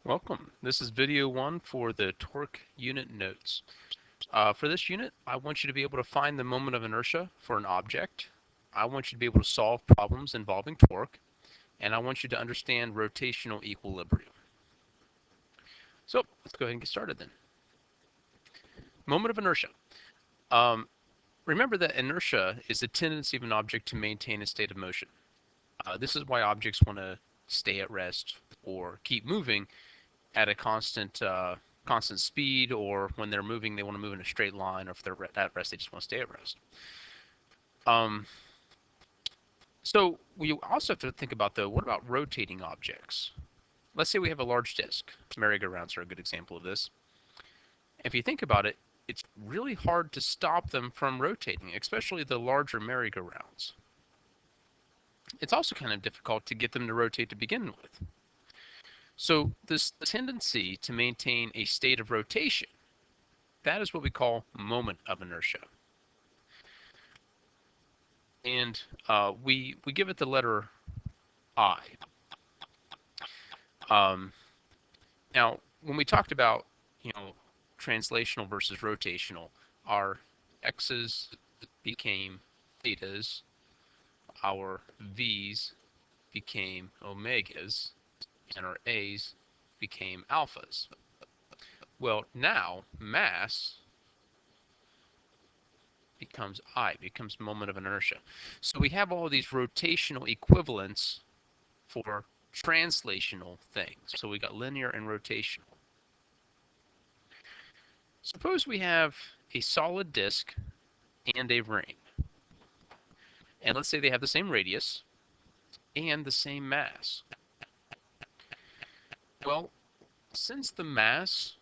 Welcome. This is video 1 for the torque unit notes. For this unit, I want you to be able to find the moment of inertia for an object. I want you to be able to solve problems involving torque, and I want you to understand rotational equilibrium. So let's go ahead and get started then. Moment of inertia. Um, Remember that inertia is the tendency of an object to maintain a state of motion. This is why objects want to stay at rest or keep moving at a constant speed, or when they're moving, they want to move in a straight line, or if they're at rest, they just want to stay at rest. Um, so we also have to think about, though, what about rotating objects? Let's say we have a large disk. Merry-go-rounds are a good example of this. If you think about it, it's really hard to stop them from rotating, especially the larger merry-go-rounds. It's also kind of difficult to get them to rotate to begin with. So this tendency to maintain a state of rotation, that is what we call moment of inertia. And we give it the letter I. Now, when we talked about, translational versus rotational, our x's became thetas, our v's became omegas, and our a's became alphas. Well, now mass becomes moment of inertia. So we have all of these rotational equivalents for translational things. So we got linear and rotational. Suppose we have a solid disk and a ring. And let's say they have the same radius and the same mass. Well, since the mass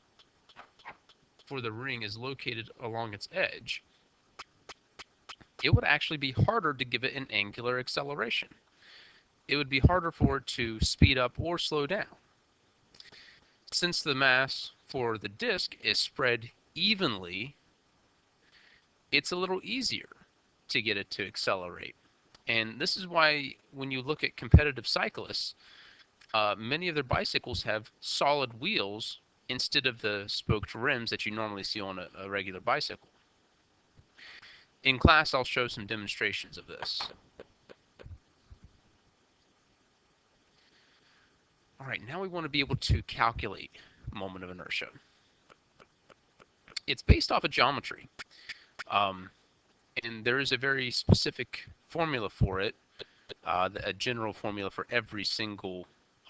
for the ring is located along its edge, it would actually be harder to give it an angular acceleration. It would be harder for it to speed up or slow down. Since the mass for the disk is spread evenly, it's a little easier to get it to accelerate. And this is why when you look at competitive cyclists, many of their bicycles have solid wheels instead of the spoked rims that you normally see on a regular bicycle. In class, I'll show some demonstrations of this. All right, now we want to be able to calculate moment of inertia. It's based off of geometry, and there is a very specific formula for it, a general formula for every single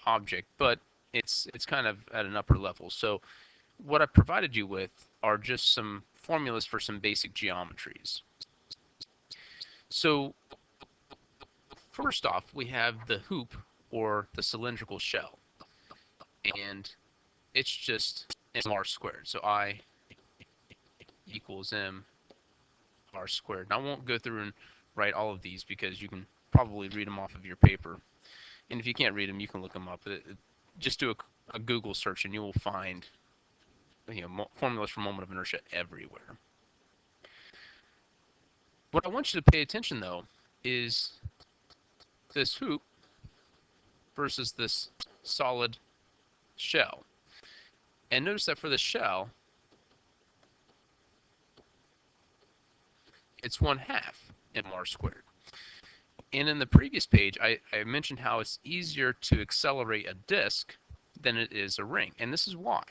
object, but it's kind of at an upper level. So what I've provided you with are just some formulas for some basic geometries. So first off, we have the hoop, or the cylindrical shell, and it's just mr squared. So I equals m r squared. And I won't go through and write all of these because you can probably read them off of your paper. And if you can't read them, you can look them up. Just do a Google search and you will find formulas for moment of inertia everywhere. What I want you to pay attention, though, is this hoop versus this solid shell. And notice that for the shell, it's 1/2 mr squared. And in the previous page, I mentioned how it's easier to accelerate a disk than it is a ring. And this is why.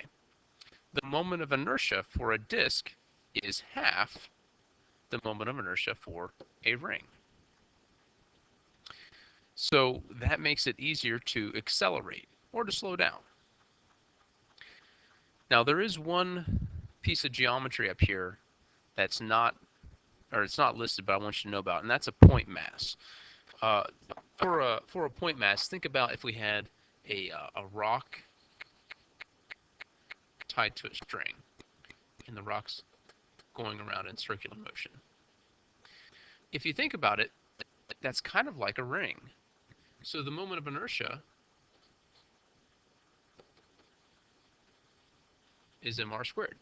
The moment of inertia for a disk is half the moment of inertia for a ring. So that makes it easier to accelerate or to slow down. Now there is one piece of geometry up here that's not, or it's not listed, but I want you to know about, and that's a point mass. For a point mass, think about if we had a rock tied to a string, and the rock's going around in circular motion. If you think about it, that's kind of like a ring. So the moment of inertia is mr squared.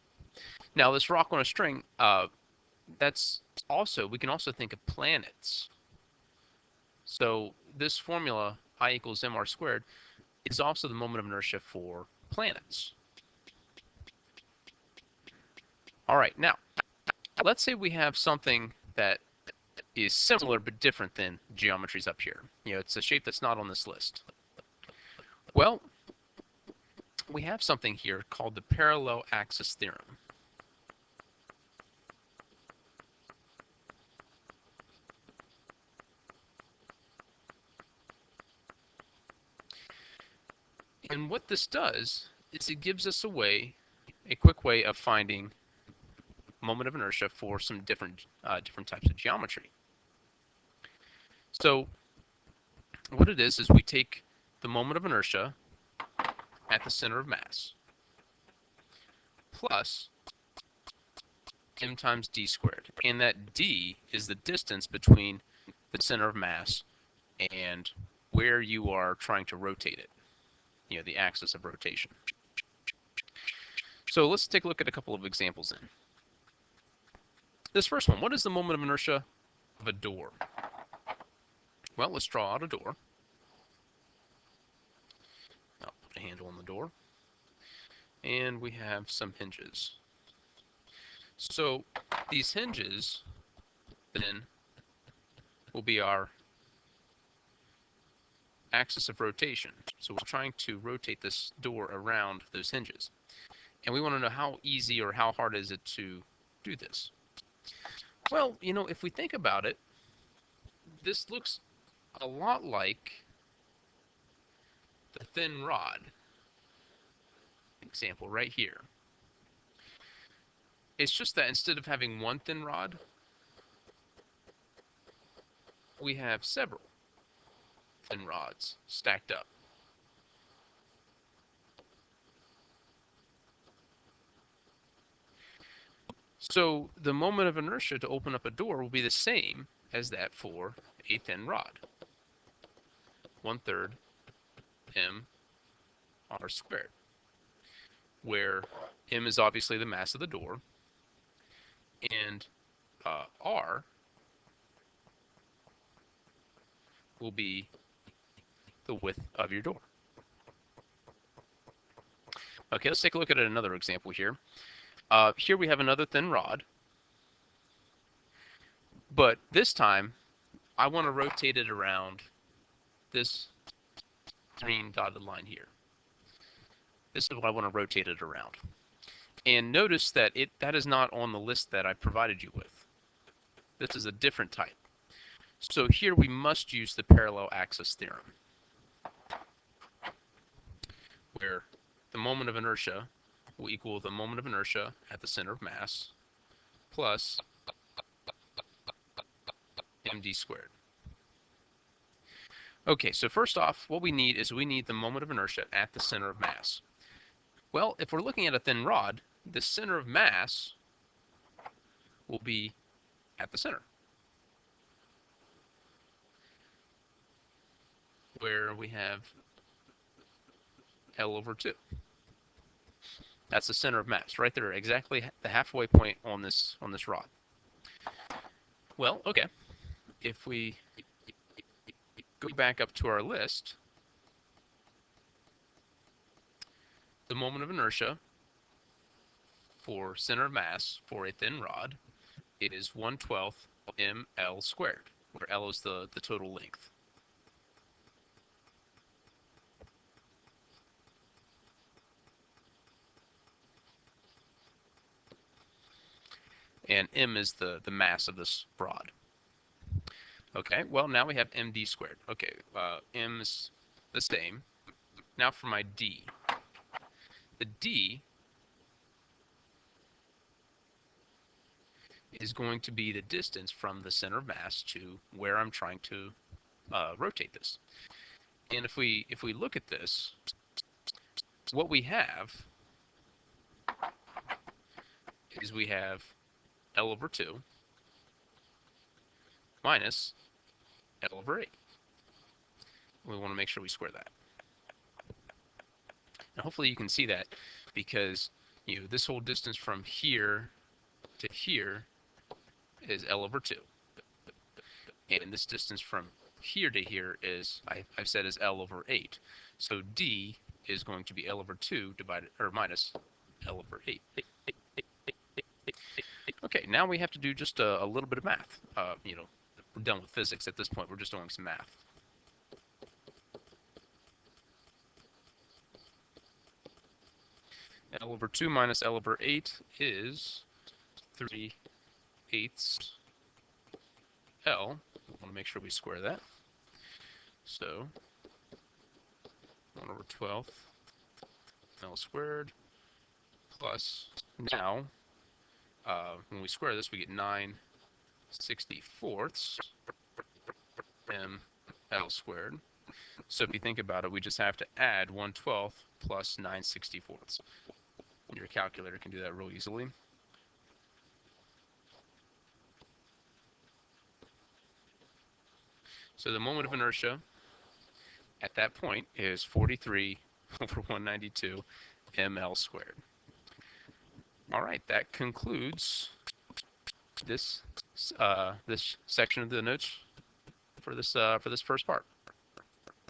Now this rock on a string, we can also think of planets. So this formula, I equals mr squared, is also the moment of inertia for planets. All right, now, let's say we have something that is similar but different than geometries up here. It's a shape that's not on this list. Well, we have something here called the parallel axis theorem. And what this does is it gives us a quick way of finding moment of inertia for some different types of geometry. So what it is we take the moment of inertia at the center of mass plus m times d squared. And that d is the distance between the center of mass and where you are trying to rotate it, the axis of rotation. So let's take a look at a couple of examples then. This first one, what is the moment of inertia of a door? Well, let's draw out a door. I'll put a handle on the door. And we have some hinges. So these hinges then will be our axis of rotation. So we're trying to rotate this door around those hinges. And we want to know how easy or how hard is it to do this. Well, if we think about it, this looks a lot like the thin rod example right here. It's just that instead of having one thin rod, we have several thin rods stacked up. So the moment of inertia to open up a door will be the same as that for a thin rod. 1/3 m r squared, where m is obviously the mass of the door, and r will be the width of your door. Okay, let's take a look at another example here. Here we have another thin rod, but this time I want to rotate it around this green dotted line here. This is what I want to rotate it around. And notice that that is not on the list that I provided you with. This is a different type. So here we must use the parallel axis theorem, where the moment of inertia will equal the moment of inertia at the center of mass plus md squared. Okay, so first off, what we need the moment of inertia at the center of mass. Well, if we're looking at a thin rod, the center of mass will be at the center, where we have L/2. That's the center of mass, right there, exactly the halfway point on this rod. Well, okay, if we go back up to our list, the moment of inertia for center of mass for a thin rod is 1/12 ml squared, where L is the total length. And m is the mass of this rod. Okay, well, now we have md squared. Okay, m is the same. Now for my d. The d is going to be the distance from the center of mass to where I'm trying to rotate this. And if we look at this, what we have is we have L/2 minus L/8. We want to make sure we square that. Now hopefully you can see that, because this whole distance from here to here is L/2. And this distance from here to here is, I've said, is L/8. So D is going to be L over 2 divided, or minus L over 8. Okay, now we have to do just a little bit of math. We're done with physics at this point. We're just doing some math. L over 2 minus L over 8 is 3/8 L. We want to make sure we square that. So 1 over 12th L squared plus, now, when we square this, we get 9/64 M L squared. So if you think about it, we just have to add 1/12 plus 9/64. Your calculator can do that real easily. So the moment of inertia at that point is 43 over 192 ml squared. All right, that concludes this this section of the notes for this first part.